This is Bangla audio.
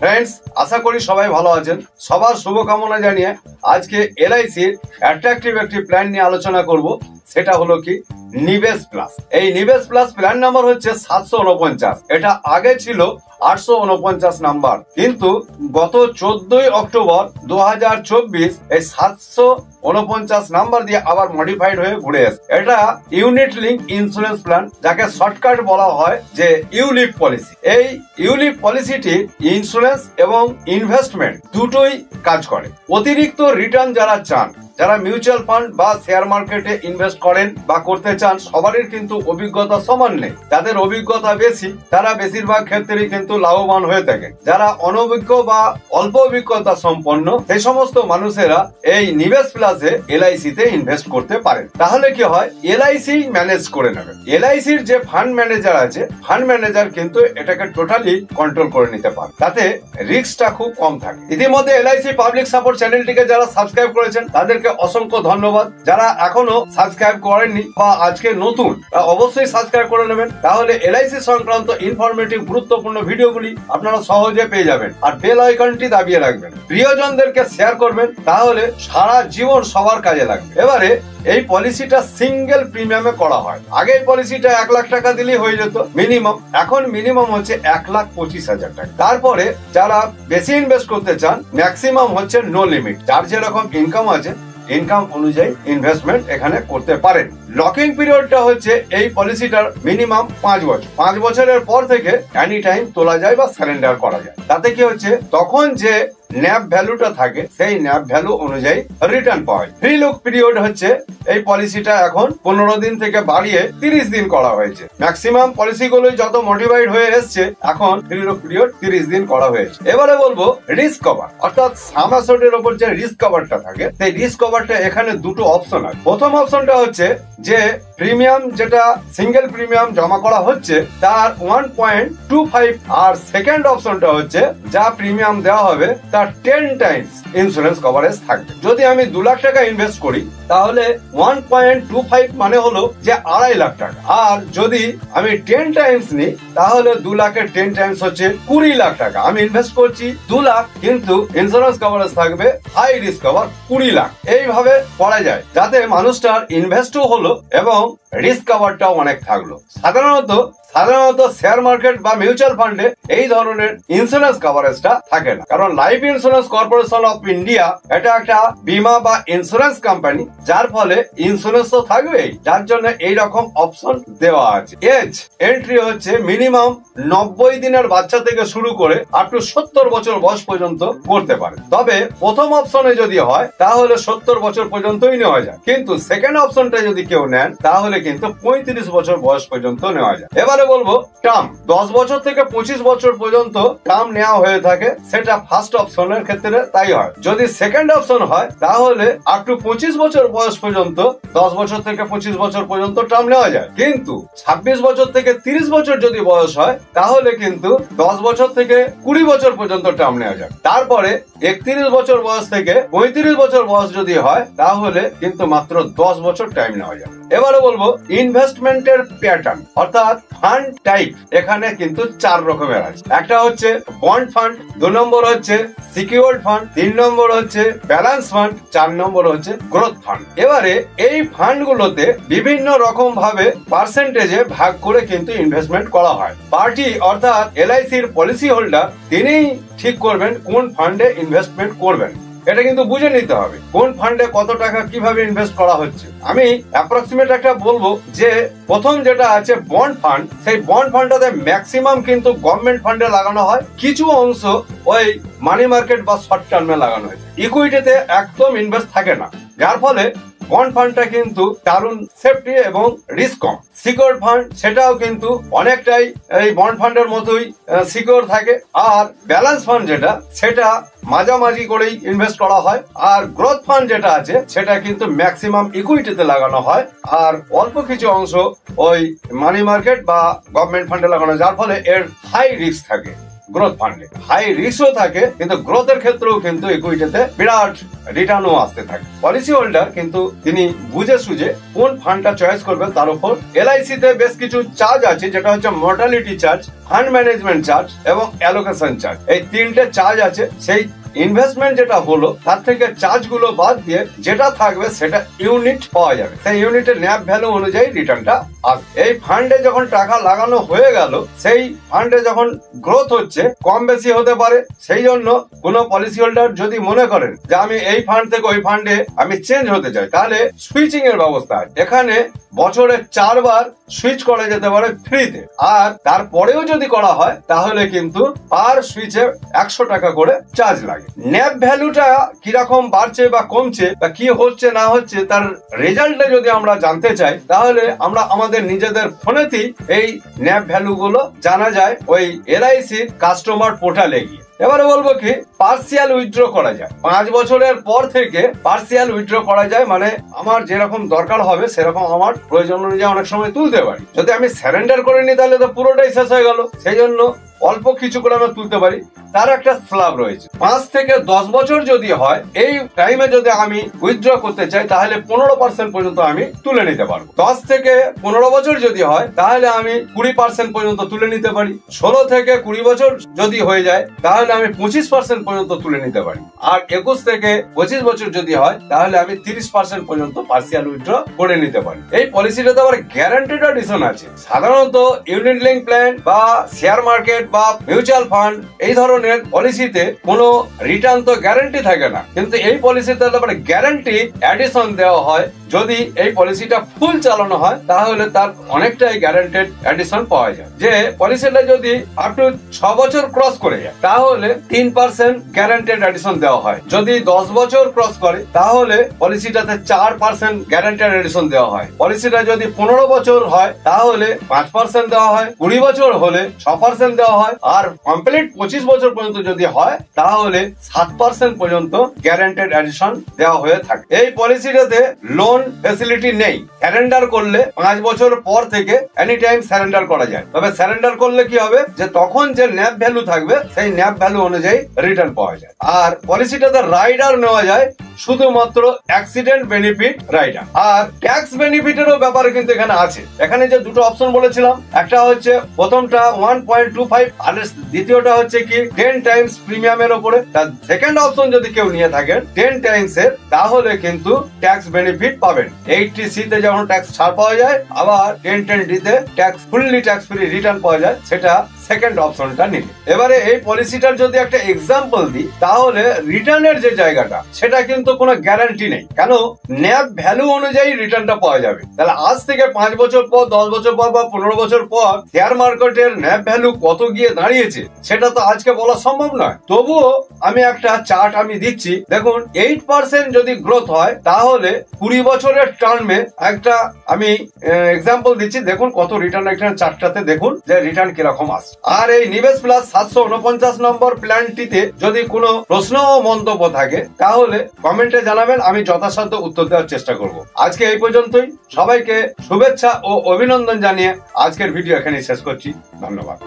ফ্রেন্ডস, আশা করি সবাই ভালো আছেন। সবার শুভকামনা জানিয়ে আজকে এলআইসির অ্যাট্রাকটিভ একটি প্ল্যান নিয়ে আলোচনা করব। সেটা হলো কি নিবেশ প্লাস। এই নিবেশ প্লাস প্ল্যান নাম্বার হচ্ছে 749। এটা আগে ছিল 849 নাম্বার, কিন্তু গত 14 অক্টোবর 2024 এই 749 নাম্বার দিয়ে আবার মডিফাইড হয়ে ঘুরে এসে। এটা ইউনিট লিঙ্ক ইন্স্যুরেন্স প্ল্যান, যাকে শর্টকাট বলা হয় যে ইউলিপ পলিসি। এই ইউলিপ পলিসিটি ইন্স্যুরেন্স এবং ইনভেস্টমেন্ট দুটোই কাজ করে। অতিরিক্ত রিটার্ন যারা চান, যারা মিউচুয়াল ফান্ড বা শেয়ার মার্কেটে ইনভেস্ট করেন বা করতে চান, সবারই কিন্তু অভিজ্ঞতা সমান নেই। যাদের অভিজ্ঞতা বেশি তারা বেশিরভাগ ক্ষেত্রেই কিন্তু লাভবান হয়ে থাকে। যারা অনভিজ্ঞ বা অল্প অভিজ্ঞতা সম্পন্ন, সেই সমস্ত মানুষেরা এই নিবেশ প্লাসে এলআইসি তে ইনভেস্ট করতে পারেন। তাহলে কি হয়, এলআইসি ম্যানেজ করে নেবে। এলআইসির যে ফান্ড ম্যানেজার আছে, ফান্ড ম্যানেজার কিন্তু এটাকে টোটালি কন্ট্রোল করে নিতে পারে, তাতে রিস্কটা খুব কম থাকে। ইতিমধ্যে এলআইসি পাবলিক সাপোর্ট চ্যানেলটিকে যারা সাবস্ক্রাইব করেছেন তাদেরকে অসংখ্য ধন্যবাদ। যারা এখনো সাবস্ক্রাইব করেননি বা আজকে নতুন, অবশ্যই সাবস্ক্রাইব করে নেবেন। তাহলে এলআইসি সংক্রান্ত ইনফরমেটিভ গুরুত্বপূর্ণ ভিডিওগুলি আপনারা সহজে পেয়ে যাবেন। আর বেল আইকনটি দাবিয়ে রাখবেন, প্রিয়জনদেরকে শেয়ার করবেন, তাহলে সারা জীবন সবার কাজে লাগবে। এবারে এই পলিসিটা সিঙ্গেল প্রিমিয়ামে করা হয়। আগে এই পলিসিটা 1 লাখ টাকা দিলেই হয়ে যেত মিনিমাম, এখন মিনিমাম হচ্ছে 1,25,000 টাকা। তারপরে যারা বেশি ইনভেস্ট করতে চান, ম্যাক্সিমাম হচ্ছে নো লিমিট। যার যেরকম ইনকাম আছে, ইনকাম অনুযায়ী ইনভেস্টমেন্ট এখানে করতে পারেন। লকিং পিরিয়ডটা হচ্ছে এই পলিসিটার মিনিমাম 5 বছর। 5 বছরের পর থেকে এনি টাইম তোলা যায় বা সারেন্ডার করা যায়। তাতে কি হচ্ছে, তখন যে ন্যাপ ভ্যালুটা থাকে সেই ন্যাপ ভ্যালু অনুযায়ী রিটার্ন পাওয়া যায়। ফ্রি লুক পিরিয়ড হচ্ছে এই পলিসিটা এখন 15 দিন থেকে বাড়িয়ে 30 দিন করা হয়েছে। ম্যাক্সিমাম পলিসিগুলো যত মডিফাইড হয়ে এসছে, এখন ফ্রি লুক পিরিয়ড 30 দিন করা হয়েছে। এবারে বলবো রিস্ক কভার, অর্থাৎ সাম অ্যাসেটের উপর যে রিস্ক কভারটা থাকে, সেই রিস্ক কভারটা এখানে দুটো অপশন আছে। প্রথম অপশনটা হচ্ছে যে প্রিমিয়াম যেটা সিঙ্গেল প্রিমিয়াম জমা করা হচ্ছে তার 1.25, আর সেকেন্ড অপশনটা হচ্ছে যা প্রিমিয়াম দেওয়া হবে তার 10 টাইমস ইন্স্যুরেন্স কভারেজ থাকবে। যদি আমি 2 লাখ টাকা ইনভেস্ট করি, তাহলে 1.25 মানে হলো যে 2.5 লাখ টাকা। আর যদি আমি 10 টাইমস নিই, তাহলে 2 লাখের 10 টাইমস হচ্ছে 20 লাখ টাকা। আমি ইনভেস্ট করছি 2 লাখ, কিন্তু ইন্স্যুরেন্স কভারেজ থাকবে হাই রিস্ক কভার 20 লাখ। এইভাবে করা যায়, যাতে মানুষটার ইনভেস্টও হলো এবং রিস্ক কভারটাও অনেক থাকলো। সাধারণত শেয়ার মার্কেট বা মিউচুয়াল ফান্ডে এই ধরনের ইন্স্যুরেন্স কভারেজটা থাকে না, কারণ life insurance corporation of India এটা একটা বীমা বা ইন্স্যুরেন্স কোম্পানি, যার ফলে ইন্স্যুরেন্স তো থাকবেই, যার জন্য এই রকম অপশন দেওয়া আছে। এজ এন্ট্রি হচ্ছে মিনিমাম 90 দিনের বাচ্চা থেকে শুরু করে আপ টু 70 বছর বয়স পর্যন্ত করতে পারে। তবে প্রথম অপশনে যদি হয়, তাহলে 70 বছর পর্যন্তই নেওয়া যায়, কিন্তু সেকেন্ড অপশনটা যদি কেউ নেন, তাহলে কিন্তু 35 বছর বয়স পর্যন্ত নেওয়া যায়। এবারে বলবো টার্ম, 10 বছর থেকে 25 বছর পর্যন্ত টার্ম নেওয়া হয়ে থাকে, সেটা ফার্স্ট অপশনের ক্ষেত্রে তাই হয়। যদি সেকেন্ড অপশন হয়, তাহলে আপ টু 25 বছর বয়স পর্যন্ত, 10 বছর থেকে 25 বছর পর্যন্ত টার্ম নেওয়া যায়। কিন্তু 26 বছর থেকে 30 বছর যদি বয়স হয়, তাহলে কিন্তু 10 বছর থেকে 20 বছর পর্যন্ত টার্ম নেওয়া যায়। তারপরে 31 বছর বয়স থেকে 35 বছর বয়স যদি হয়, তাহলে কিন্তু মাত্র 10 বছর টাইম নেওয়া যায়। এবারে বলবো ইনভেস্টমেন্টের প্যাটার্ন, অর্থাৎ ফান্ড টাইপ। এখানে কিন্তু 4 রকমের আছে। একটা হচ্ছে বন্ড ফান্ড, 2 নম্বর হচ্ছে সিকিউরড ফান্ড, 3 নম্বর হচ্ছে ব্যালেন্স ফান্ড, 4 নম্বর হচ্ছে গ্রোথ ফান্ড। এবারে এই ফান্ড গুলোতে বিভিন্ন রকম ভাবে পার্সেন্টেজে ভাগ করে কিন্তু ইনভেস্টমেন্ট করা হয়। পার্টি অর্থাৎ এলআইসির পলিসি হোল্ডার, তিনিই ঠিক করবেন কোন ফান্ডে ইনভেস্টমেন্ট করবেন। এটা কিন্তু বুঝে নিতে হবে কোন ফান্ডে কত টাকা কিভাবে ইনভেস্ট করা হচ্ছে। আমি অ্যাপ্রক্সিমেট একটা বলবো যে প্রথম যেটা আছে বন্ড ফান্ড, সেই বন্ড ফান্ডটাতে ম্যাক্সিমাম কিন্তু গভর্নমেন্ট ফান্ডে লাগানো হয়, কিছু অংশ ওই মানি মার্কেট বা শর্ট টার্মে লাগানো হয়। ইকুইটিতে একদম ইনভেস্ট থাকে না, যার ফলে বন্ড ফান্ডটা কিন্তু দারুণ সেফটি এবং রিস্ক কম। সিকিউরড ফান্ড, সেটাও কিন্তু অনেকটাই এই বন্ড ফান্ডের মতোই সিকিউর থাকে। আর ব্যালেন্স ফান্ড যেটা, সেটা মাঝামাঝি করেই ইনভেস্ট করা হয়। আর গ্রোথ ফান্ড যেটা আছে, সেটা কিন্তু ম্যাক্সিমাম ইকুইটিতে লাগানো হয়, আর অল্প কিছু অংশ ওই মানি মার্কেট বা গভর্নমেন্ট ফান্ডে লাগানো, যার ফলে এর হাই রিস্ক থাকে। গ্রোথ ফান্ডে। হাই রিস্কও থাকে, কিন্তু গ্রোথের ক্ষেত্রেও কিন্তু ইকুইটিতে বিরাট রিটার্নও আসতে থাকে। পলিসি হোল্ডার কিন্তু তিনি বুঝে সুঝে কোন ফান্ডটা চয়েস করবেন তার উপর। এলআইসি তে বেশ কিছু চার্জ আছে, যেটা হচ্ছে mortality charge, fund management charge এবং অ্যালোকেশন চার্জ। এই তিনটে চার্জ আছে। সেই ইনভেস্টমেন্ট যেটা হলো তার থেকে চার্জ গুলো বাদ দিয়ে যেটা থাকবে সেটা ইউনিট পাওয়া যাবে। সেই ইউনিটের ন্যাপ ভ্যালু অনুযায়ী রিটার্নটা আসবে। এই ফান্ডে যখন টাকা লাগানো হয়ে গেল, সেই ফান্ডে যখন গ্রোথ হচ্ছে, কম বেশি হতে পারে, সেই জন্য কোনো পলিসি হোল্ডার যদি মনে করেন যে আমি এই ফান্ড থেকে ওই ফান্ডে আমি চেঞ্জ হতে চাই, তাহলে সুইচিং এর ব্যবস্থা আছে। এখানে বছরে 4 বার সুইচ করা যেতে পারে ফ্রিতে। আর তারপরেও যদি করা হয় তাহলে কিন্তু পার সুইচে 100 টাকা করে চার্জ লাগে। ন্যাপ ভ্যালুটা কিরকম বাড়ছে বা কমছে বা কি হচ্ছে না হচ্ছে তার রেজাল্টে যদি আমরা জানতে চাই, তাহলে আমরা আমাদের নিজেদের ফোনেতেই এই ন্যাপ ভ্যালু গুলো জানা যায় ওই এলআইসি কাস্টমার পোর্টালে গিয়ে। এবারে বলবো কি, পার্সিয়াল উইথড্র করা যায়। 5 বছরের পর থেকে পার্সিয়াল উইথড্র করা যায়, মানে আমার যেরকম দরকার হবে সেরকম আমার প্রয়োজন অনুযায়ী অনেক সময় তুলতে পারি। যদি আমি সারেন্ডার করে নিই তাহলে তো পুরোটাই শেষ হয়ে গেল। সেই জন্য অল্প কিছু করে আমরা তুলতে পারি। তার একটা স্ল্যাব রয়েছে। 5 থেকে 10 বছর যদি হয়, এই টাইমে যদি আমি উইথড্র করতে চাই তাহলে 15% পর্যন্ত আমি তুলে নিতে পারবো। 10 থেকে 15 বছর যদি হয় তাহলে আমি 20% পর্যন্ত তুলে নিতে পারি। 16 থেকে 20 বছর যদি হয়ে যায় তাহলে আমি 25% পর্যন্ত তুলে নিতে পারি। আর 21 থেকে 25 বছর যদি হয় তাহলে আমি 30% পর্যন্ত পার্সিয়াল উইথড্র করে নিতে পারি। এই পলিসিটাতে আবার গ্যারান্টেড এডিশন আছে। সাধারণত ইউনিট লিঙ্ক প্ল্যান বা শেয়ার মার্কেট বা মিউচুয়াল ফান্ড এই ধরনের পলিসিতে কোনো রিটার্ন তো গ্যারান্টি থাকে না, কিন্তু এই পলিসিতে আবার গ্যারান্টি এডিশন দেওয়া হয়। যদি এই পলিসিটা ফুল চালানো হয় তাহলে তার অনেকটাই গ্যারান্টেড এডিশন পাওয়া যায়। যে পলিসিটা যদি আপ টু 6 বছর ক্রস করে যায় তাহলে 3% গ্যারান্টেড এডিশন দেওয়া হয়। যদি 10 বছর ক্রস করে তাহলে পলিসিটাতে 4% গ্যারান্টেড এডিশন দেওয়া হয়। পলিসিটা যদি 15 বছর হয় তাহলে 5% দেওয়া হয়। 20 বছর হলে 6% দেওয়া হয়। আর কমপ্লিট 25 বছর পর্যন্ত যদি হয় তাহলে 7% পর্যন্ত গ্যারান্টেড এডিশন দেওয়া হয়ে থাকে। এই পলিসিটাতে লোন ফ্যাসিলিটি নেই। সারেন্ডার করলে 5 বছর পর থেকে এনি টাইম সারেন্ডার করা যায়। তবে সারেন্ডার করলে কি হবে, যে তখন যে ন্যাপ ভ্যালু থাকবে সেই ন্যাপ ভ্যালু অনুযায়ী রিটার্ন পাওয়া যায়। আর পলিসিটাতে রাইডার নেওয়া যায়, শুধুমাত্র অ্যাক্সিডেন্ট বেনিফিট রাইডার। আর ট্যাক্স বেনিফিটেরও ব্যাপারে কিন্তু এখানে আছে। এখানে যে দুটো অপশন বলেছিলাম, একটা হচ্ছে প্রথমটা 1.25 আর দ্বিতীয়টা হচ্ছে কি 10 টাইমস প্রিমিয়ামের উপরে। তার সেকেন্ড অপশন যদি কেউ নিয়ে থাকেন 10 টাইমস এর, তাহলে কিন্তু ট্যাক্স বেনিফিট পাবেন। 80C তে যেমন ট্যাক্স ছাড় পাওয়া যায়, আবার 1010D তে tax fully tax free return পাওয়া যায়, সেটা সেকেন্ড অপশনটা নিলে। এবারে এই পলিসিটার যদি একটা এক্সাম্পল দিই তাহলে রিটার্নের যে জায়গাটা সেটা কিন্তু কোনো গ্যারান্টি নেই। কেন, ন্যাপ ভ্যালু অনুযায়ী রিটার্নটা পাওয়া যাবে। তাহলে আজ থেকে 5 বছর পর, 10 বছর পর বা 15 বছর পর শেয়ার মার্কেটের ন্যাপ ভ্যালু কত গিয়ে দাঁড়িয়েছে সেটা তো আজকে বলা সম্ভব নয়। তবুও আমি একটা চার্ট আমি দিচ্ছি, দেখুন 8% যদি গ্রোথ হয় তাহলে 20 বছরের টার্মে একটা আমি এক্সাম্পল দিচ্ছি। দেখুন কত রিটার্ন এখানে চার্টটাতে দেখুন যে রিটার্ন কিরকম আসছে। আর এই নিবেশ প্লাস 749 নম্বর প্ল্যানটিতে যদি কোনো প্রশ্ন ও মন্তব্য থাকে তাহলে কমেন্টে জানাবেন, আমি যথাসাধ্য উত্তর দেওয়ার চেষ্টা করব। আজকে এই পর্যন্তই। সবাইকে শুভেচ্ছা ও অভিনন্দন জানিয়ে আজকের ভিডিও এখানেই শেষ করছি। ধন্যবাদ।